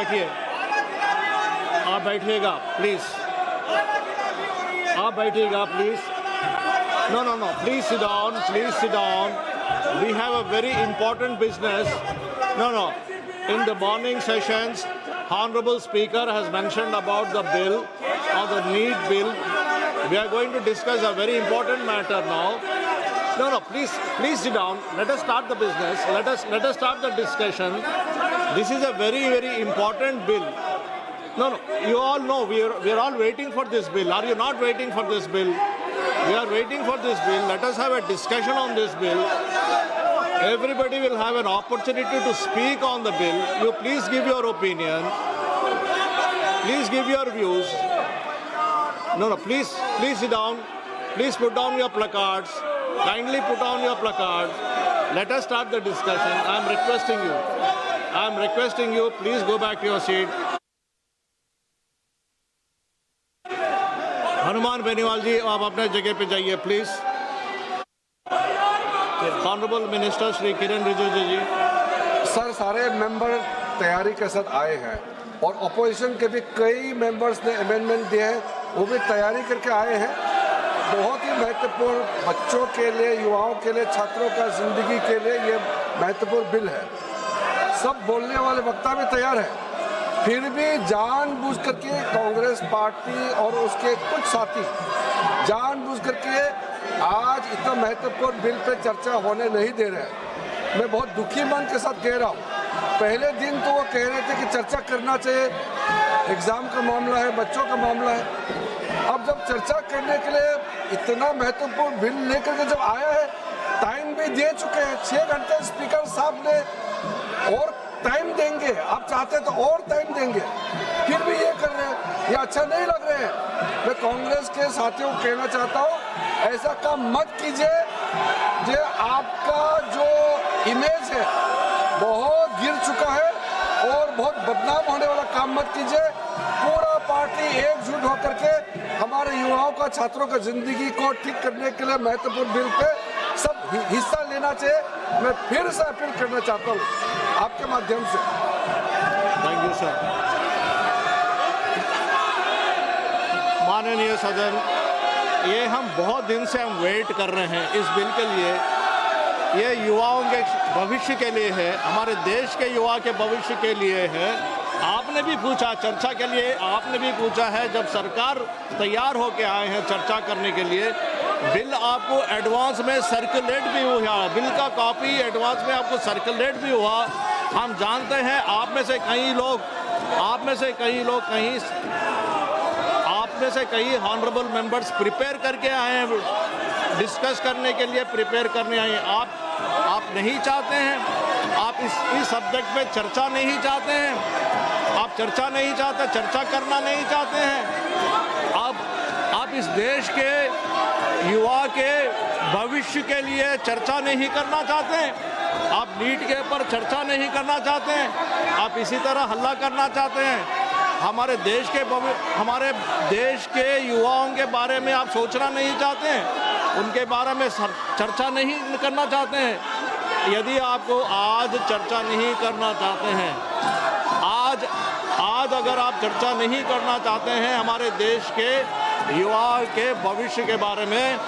बैठिए, आप बैठिएगा प्लीज, आप बैठिएगा please. No no no, please sit down, please sit down. We have a very important business. No no, in the morning sessions, Honorable Speaker has mentioned about the bill, or the NEET bill. We are going to discuss a very important matter now. No, no, please sit down. Let us start the business. Let us start the discussion. This is a very, very important bill. No, no, you all know we are all waiting for this bill. Are you not waiting for this bill? We are waiting for this bill. Let us have a discussion on this bill. Everybody will have an opportunity to speak on the bill. You please give your opinion. Please give your views. No, no, please sit down. Please put down your placards. Kindly put down your placards. Let us start the discussion. I am requesting you. I am requesting you. Please go back to your seat. Hanuman Beniwal ji, आप अपने जगह पे जाइए please. Honourable minister Shri Kiren Rijiju ji. Sir, सारे member तैयारी के साथ आए हैं और अपोजिशन के भी कई मेंबर्स ने अमेंडमेंट दिए हैं, वो भी तैयारी करके आए हैं। बहुत ही महत्वपूर्ण, बच्चों के लिए, युवाओं के लिए, छात्रों का ज़िंदगी के लिए ये महत्वपूर्ण बिल है। सब बोलने वाले वक्ता भी तैयार हैं, फिर भी जानबूझ करके कांग्रेस पार्टी और उसके कुछ साथी जानबूझ करके आज इतना महत्वपूर्ण बिल पे चर्चा होने नहीं दे रहे हैं। मैं बहुत दुखी मन के साथ कह रहा हूँ। पहले दिन तो वो कह रहे थे कि चर्चा करना चाहिए, एग्ज़ाम का मामला है, बच्चों का मामला है। अब जब चर्चा करने के लिए इतना महत्वपूर्ण बिल लेकर के जब आया है, टाइम भी दे चुके हैं 6 घंटे स्पीकर साहब ने, और टाइम देंगे, आप चाहते तो और टाइम देंगे, फिर भी ये कर रहे हैं, ये अच्छा नहीं लग रहे हैं। मैं कांग्रेस के साथियों को कहना चाहता हूँ, ऐसा काम मत कीजिए। जो आपका जो इमेज है बहुत गिर चुका है और बहुत बदनाम होने वाला काम मत कीजिए। पूरा पार्टी एकजुट होकर के हमारे युवाओं का, छात्रों का जिंदगी को ठीक करने के लिए महत्वपूर्ण बिल पे सब हिस्सा लेना चाहिए। मैं फिर से अपील करना चाहता हूँ आपके माध्यम से। Thank you sir. माननीय सदन, ये हम बहुत दिन से वेट कर रहे हैं इस बिल के लिए। ये युवाओं के भविष्य के लिए है, हमारे देश के युवा के भविष्य के लिए है। आपने भी पूछा चर्चा के लिए, आपने भी पूछा है। जब सरकार तैयार होके आए हैं चर्चा करने के लिए, बिल आपको एडवांस में सर्कुलेट भी हुआ, बिल का कॉपी एडवांस में आपको सर्कुलेट भी हुआ। हम जानते हैं आप में से कई ऑनरेबल मेंबर्स प्रिपेयर करके आए हैं, डिस्कस करने के लिए प्रिपेयर करने आए हैं। आप नहीं चाहते हैं, आप इस सब्जेक्ट पे चर्चा नहीं चाहते हैं, आप चर्चा नहीं चाहते, चर्चा करना नहीं चाहते हैं। आप इस देश के युवा के भविष्य के लिए चर्चा नहीं करना चाहते हैं, आप नीट के ऊपर चर्चा नहीं करना चाहते हैं, आप इसी तरह हल्ला करना चाहते हैं। हमारे देश के युवाओं के बारे में आप सोचना नहीं चाहते हैं, उनके बारे में चर्चा नहीं करना चाहते हैं। यदि आपको आज चर्चा नहीं करना चाहते हैं, आज अगर आप चर्चा नहीं करना चाहते हैं हमारे देश के युवा के भविष्य के बारे में,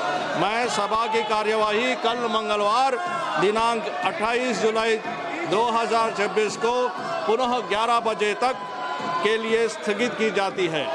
मैं सभा की कार्यवाही कल मंगलवार दिनांक 28 जुलाई 2026 को पुनः 11 बजे तक के लिए स्थगित की जाती है।